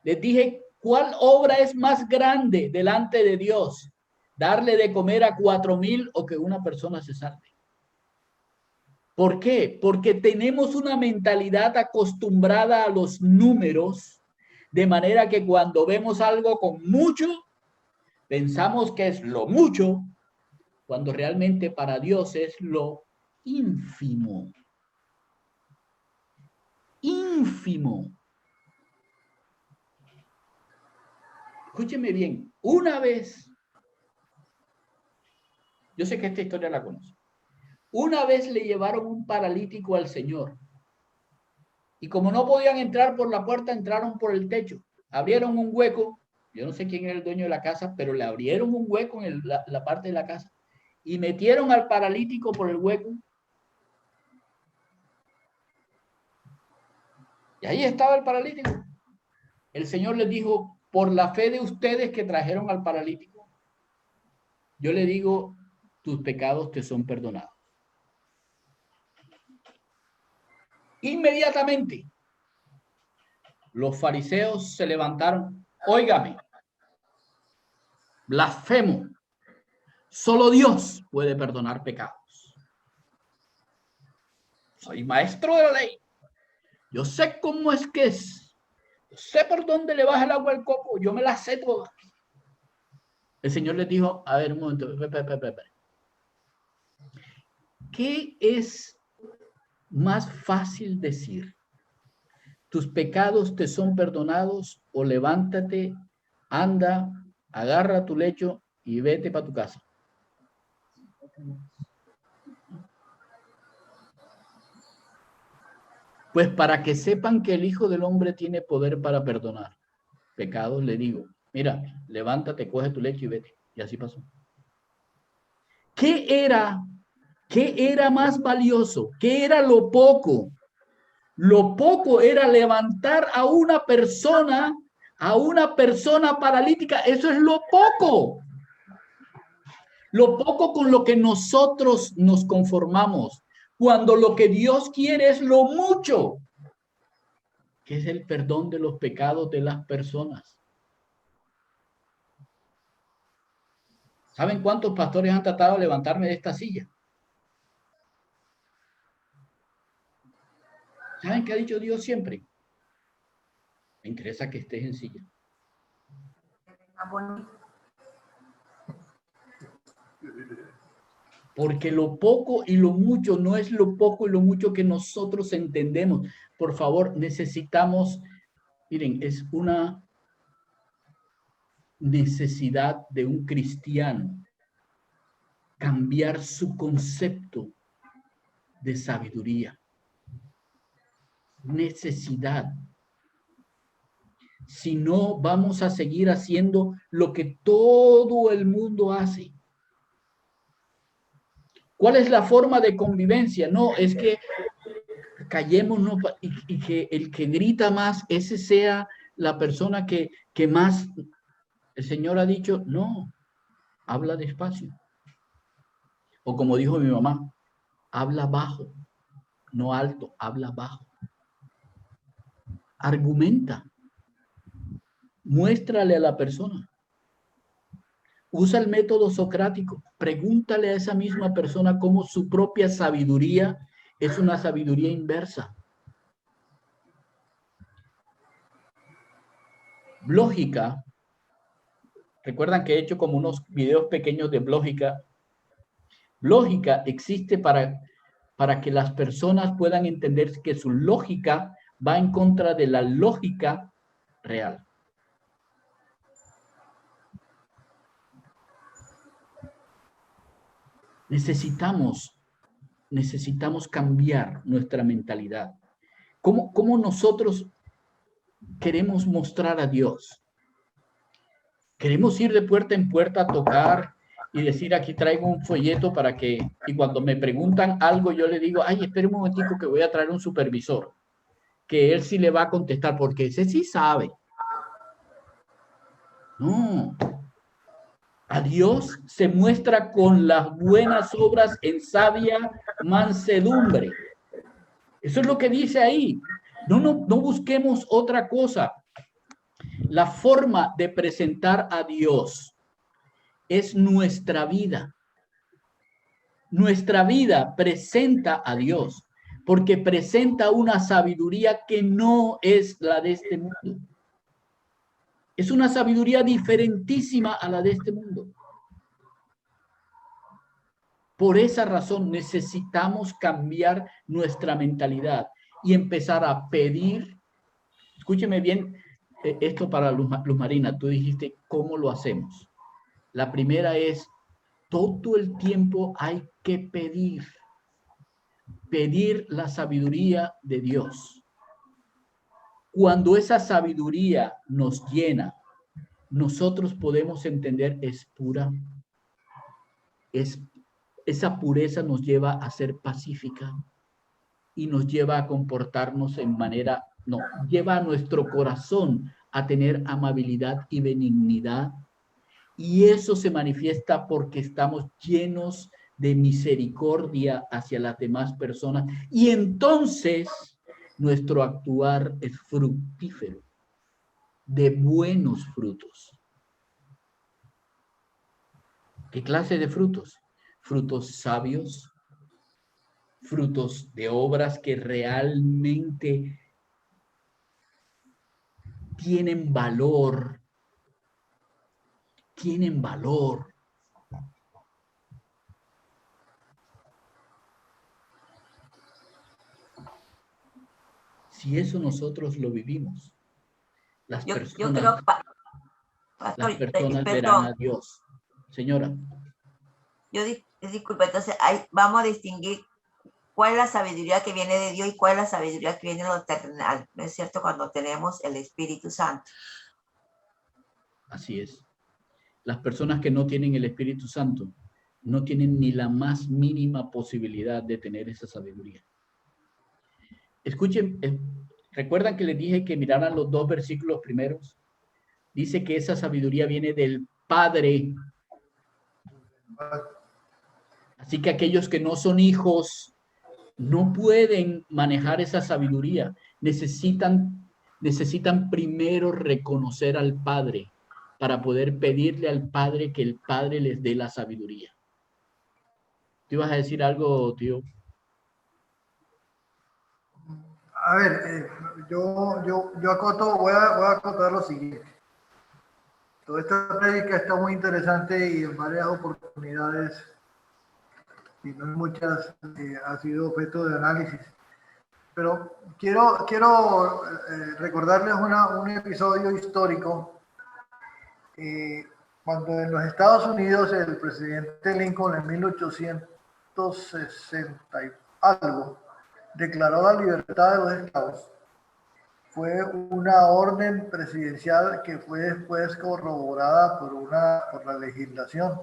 S1: Les dije, ¿cuál obra es más grande delante de Dios? ¿Darle de comer a 4,000 o que una persona se salve? ¿Por qué? Porque tenemos una mentalidad acostumbrada a los números, de manera que cuando vemos algo con mucho, pensamos que es lo mucho, cuando realmente para Dios es lo ínfimo. Ínfimo. Escúcheme bien, una vez, yo sé que esta historia la conoce, una vez le llevaron un paralítico al Señor y como no podían entrar por la puerta, entraron por el techo, abrieron un hueco, yo no sé quién era el dueño de la casa, pero le abrieron un hueco en la parte de la casa y metieron al paralítico por el hueco. Y ahí estaba el paralítico. El Señor les dijo, por la fe de ustedes que trajeron al paralítico, yo le digo, tus pecados te son perdonados. Inmediatamente, los fariseos se levantaron. Óigame, blasfemo. Solo Dios puede perdonar pecados. Soy maestro de la ley. Yo sé cómo es que es. Yo sé por dónde le baja el agua al coco. Yo me la sé toda. El Señor les dijo, a ver, un momento. ¿Qué es más fácil decir? ¿Tus pecados te son perdonados? O levántate, anda, agarra tu lecho y vete para tu casa. Pues para que sepan que el Hijo del Hombre tiene poder para perdonar pecados, le digo, mira, levántate, coge tu lecho y vete. Y así pasó. ¿Qué era más valioso? ¿Qué era lo poco? Lo poco era levantar a una persona paralítica. Eso es lo poco. Lo poco con lo que nosotros nos conformamos. Cuando lo que Dios quiere es lo mucho, que es el perdón de los pecados de las personas. ¿Saben cuántos pastores han tratado de levantarme de esta silla? ¿Saben qué ha dicho Dios siempre? Me interesa que estés en silla. Porque lo poco y lo mucho no es lo poco y lo mucho que nosotros entendemos. Por favor, necesitamos, miren, es una necesidad de un cristiano cambiar su concepto de sabiduría. Necesidad. Si no, vamos a seguir haciendo lo que todo el mundo hace. ¿Cuál es la forma de convivencia? No, es que callémonos y que el que grita más, ese sea la persona que más, el Señor ha dicho, no, habla despacio. O como dijo mi mamá, habla bajo, no alto, habla bajo. Argumenta, muéstrale a la persona. Usa el método socrático, pregúntale a esa misma persona cómo su propia sabiduría es una sabiduría inversa. Lógica, recuerdan que he hecho como unos videos pequeños de lógica. Lógica existe para que las personas puedan entender que su lógica va en contra de la lógica real. Necesitamos cambiar nuestra mentalidad. ¿Cómo nosotros queremos mostrar a Dios? Queremos ir de puerta en puerta a tocar y decir, aquí traigo un folleto para que, y cuando me preguntan algo, yo le digo, ay, espere un momentico que voy a traer un supervisor, que él sí le va a contestar, porque ese sí sabe. No. A Dios se muestra con las buenas obras en sabia mansedumbre. Eso es lo que dice ahí. No busquemos otra cosa. La forma de presentar a Dios es nuestra vida. Nuestra vida presenta a Dios, porque presenta una sabiduría que no es la de este mundo. Es una sabiduría diferentísima a la de este mundo. Por esa razón necesitamos cambiar nuestra mentalidad y empezar a pedir. Escúcheme bien esto para Luz Marina. Tú dijiste, ¿cómo lo hacemos? La primera es, todo el tiempo hay que pedir la sabiduría de Dios. Cuando esa sabiduría nos llena, nosotros podemos entender es pura, esa pureza nos lleva a ser pacífica y nos lleva a comportarnos en manera, lleva a nuestro corazón a tener amabilidad y benignidad. Y eso se manifiesta porque estamos llenos de misericordia hacia las demás personas. Y entonces nuestro actuar es fructífero, de buenos frutos. ¿Qué clase de frutos? Frutos sabios, frutos de obras que realmente tienen valor. Tienen valor. Si eso nosotros lo vivimos, las personas verán a Dios. Señora.
S7: Disculpe, entonces vamos a distinguir cuál es la sabiduría que viene de Dios y cuál es la sabiduría que viene de lo terrenal, ¿no es cierto? Cuando tenemos el Espíritu Santo.
S1: Así es. Las personas que no tienen el Espíritu Santo no tienen ni la más mínima posibilidad de tener esa sabiduría. Escuchen, ¿recuerdan que les dije que miraran los 2 versículos primeros? Dice que esa sabiduría viene del Padre. Así que aquellos que no son hijos no pueden manejar esa sabiduría. Necesitan primero reconocer al Padre para poder pedirle al Padre que el Padre les dé la sabiduría. ¿Tú ibas a decir algo, tío?
S3: A ver, yo voy a acotar lo siguiente. Toda esta prédica está muy interesante y en varias oportunidades, y no en muchas, ha sido objeto de análisis. Pero quiero recordarles un episodio histórico. Cuando en los Estados Unidos el presidente Lincoln en 1860 y algo declaró la libertad de los esclavos, fue una orden presidencial que fue después corroborada por la legislación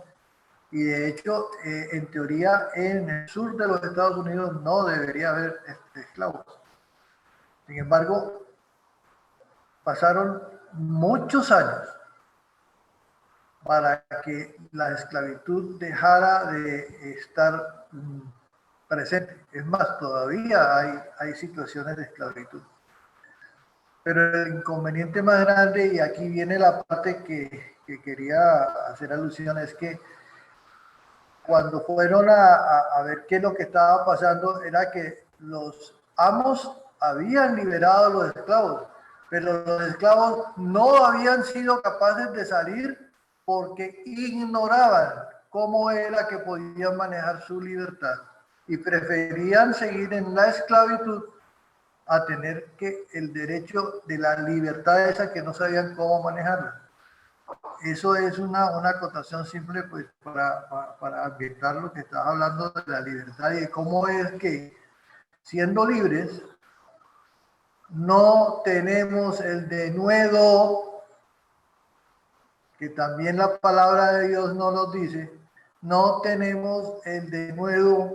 S3: Y de hecho, en teoría, en el sur de los Estados Unidos no debería haber esclavos. Sin embargo, pasaron muchos años para que la esclavitud dejara de estar presente. Es más, todavía hay situaciones de esclavitud. Pero el inconveniente más grande, y aquí viene la parte que quería hacer alusión, es que cuando fueron a ver qué es lo que estaba pasando, era que los amos habían liberado a los esclavos, pero los esclavos no habían sido capaces de salir porque ignoraban cómo era que podían manejar su libertad y preferían seguir en la esclavitud a tener que el derecho de la libertad esa que no sabían cómo manejarla. Eso es una acotación simple pues para ambientar lo que estás hablando de la libertad y de cómo es que siendo libres no tenemos el denuedo, que también la palabra de Dios nos lo dice, no tenemos el denuedo,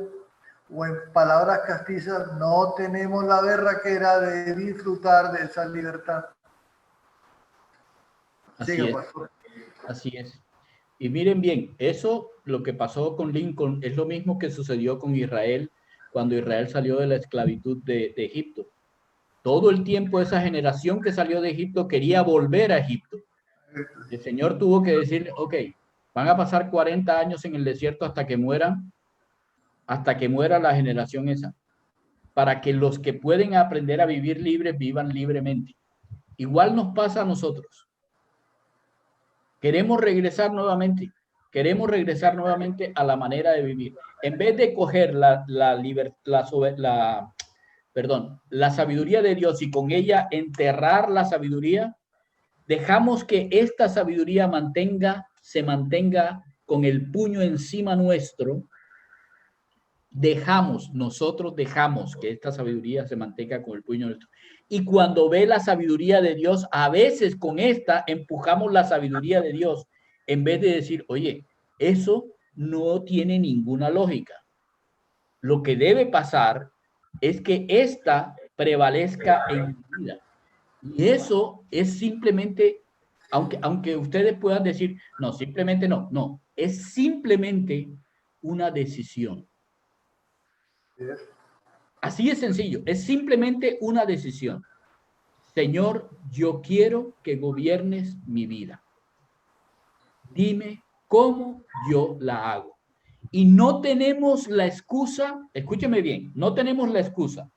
S3: o en palabras castizas, no tenemos la berraquera de disfrutar de esa libertad.
S1: Así
S3: Siga,
S1: es,
S3: pastor.
S1: así es. Y miren bien, eso, lo que pasó con Lincoln, es lo mismo que sucedió con Israel cuando Israel salió de la esclavitud de Egipto. Todo el tiempo esa generación que salió de Egipto quería volver a Egipto. El Señor tuvo que decir, ok, van a pasar 40 años en el desierto hasta que muera la generación esa, para que los que pueden aprender a vivir libres vivan libremente. Igual nos pasa a nosotros. Queremos regresar nuevamente a la manera de vivir. En vez de coger la sabiduría de Dios y con ella enterrar la sabiduría, dejamos que esta sabiduría se mantenga con el puño encima nuestro. Nosotros dejamos que esta sabiduría se mantenga con el puño nuestro. Y cuando ve la sabiduría de Dios, a veces con esta empujamos la sabiduría de Dios, en vez de decir, oye, eso no tiene ninguna lógica. Lo que debe pasar es que esta prevalezca en mi vida. Y eso es simplemente, aunque ustedes puedan decir, no, simplemente no, es simplemente una decisión. Así es sencillo, es simplemente una decisión. Señor, yo quiero que gobiernes mi vida. Dime cómo yo la hago. Y no tenemos la excusa, escúcheme bien, no tenemos la excusa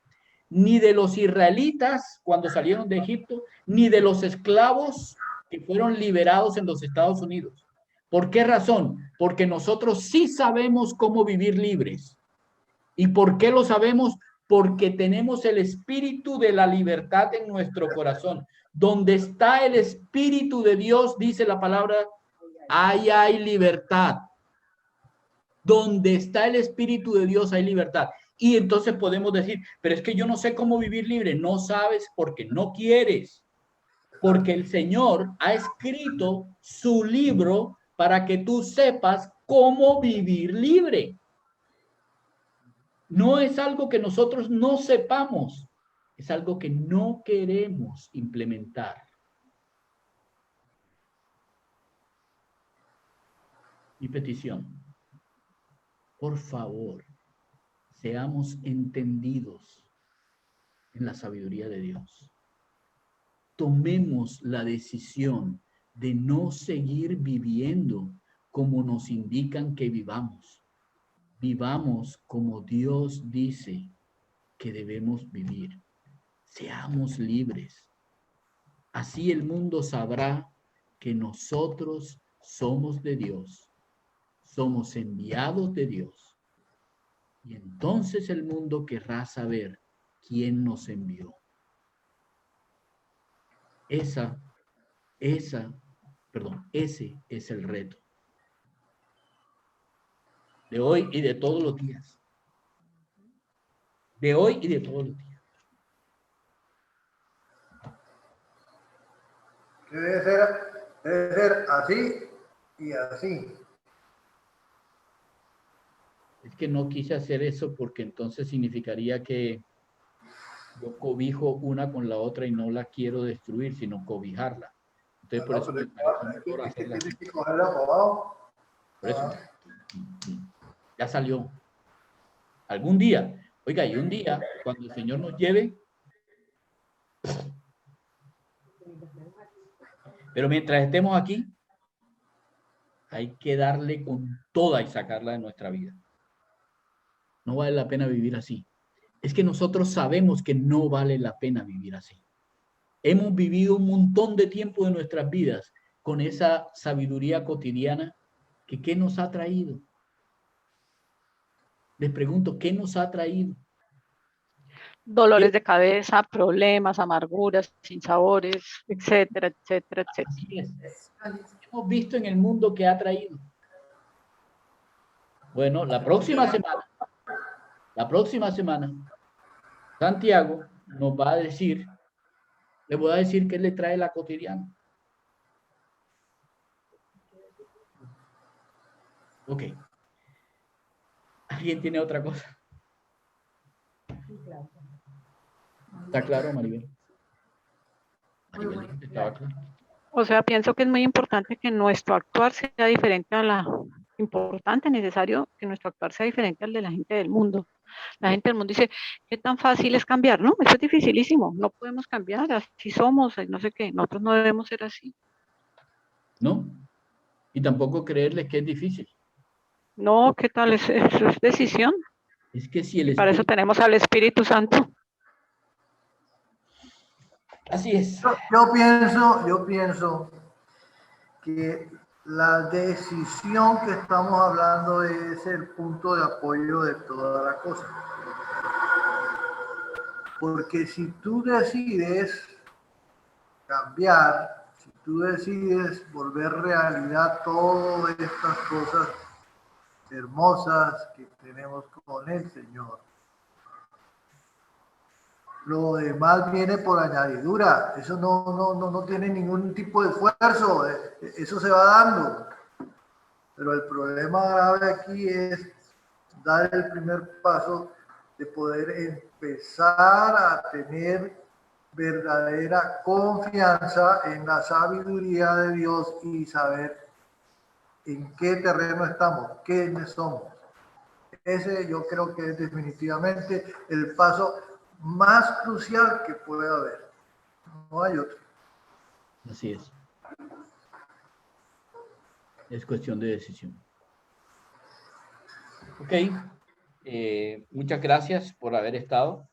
S1: ni de los israelitas cuando salieron de Egipto, ni de los esclavos que fueron liberados en los Estados Unidos. ¿Por qué razón? Porque nosotros sí sabemos cómo vivir libres. ¿Y por qué lo sabemos? Porque tenemos el espíritu de la libertad en nuestro corazón. Donde está el espíritu de Dios, dice la palabra, ahí hay libertad. Donde está el espíritu de Dios hay libertad. Y entonces podemos decir, pero es que yo no sé cómo vivir libre. No sabes porque no quieres. Porque el Señor ha escrito su libro para que tú sepas cómo vivir libre. No es algo que nosotros no sepamos, es algo que no queremos implementar. Mi petición, por favor, seamos entendidos en la sabiduría de Dios. Tomemos la decisión de no seguir viviendo como nos indican que vivamos. Vivamos como Dios dice que debemos vivir. Seamos libres. Así el mundo sabrá que nosotros somos de Dios, somos enviados de Dios. Y entonces el mundo querrá saber quién nos envió. Ese es el reto de hoy y de todos los días. De hoy y de todos los días.
S3: Debe ser así y así.
S1: que no quise hacer eso porque entonces significaría que yo cobijo una con la otra y no la quiero destruir, sino cobijarla. Entonces, por eso me pareció mejor hacerla así.
S3: Tienes que cogerla para abajo.
S1: Por eso. Ya salió. Algún día. Oiga, y un día, cuando el Señor nos lleve, pero mientras estemos aquí, hay que darle con toda y sacarla de nuestra vida. No vale la pena vivir así. Es que nosotros sabemos que no vale la pena vivir así. Hemos vivido un montón de tiempo de nuestras vidas con esa sabiduría cotidiana que ¿qué nos ha traído? Les pregunto, ¿qué nos ha traído?
S4: Dolores de cabeza, problemas, amarguras, sinsabores, etcétera, etcétera, etcétera.
S1: Así es. Hemos visto en el mundo que ha traído. Bueno, la próxima semana, Santiago nos va a decir, le voy a decir qué le trae la cotidiana. Ok. ¿Alguien tiene otra cosa? ¿Está claro, Maribel? Maribel, ¿estaba claro?
S4: O sea, pienso que es muy importante que nuestro actuar sea diferente necesario que nuestro actuar sea diferente al de la gente del mundo. La gente del mundo dice, ¿qué tan fácil es cambiar? No, eso es dificilísimo, no podemos cambiar, así somos, no sé qué, nosotros no debemos ser así.
S1: ¿No? Y tampoco creerles que es difícil.
S4: No, ¿qué tal? Eso es decisión.
S1: Es que si el
S4: Para eso
S1: Espíritu...
S4: tenemos al Espíritu Santo.
S1: Así es.
S3: Yo pienso que la decisión que estamos hablando es el punto de apoyo de toda la cosa. Porque si tú decides cambiar, si tú decides volver realidad todas estas cosas hermosas que tenemos con el Señor, lo demás viene por añadidura. Eso no tiene ningún tipo de esfuerzo. Eso se va dando. Pero el problema grave aquí es dar el primer paso de poder empezar a tener verdadera confianza en la sabiduría de Dios y saber en qué terreno estamos, quiénes somos. Ese yo creo que es definitivamente el paso más crucial que puede haber. No hay otro.
S1: Así es. Es cuestión de decisión. Ok. Muchas gracias por haber estado.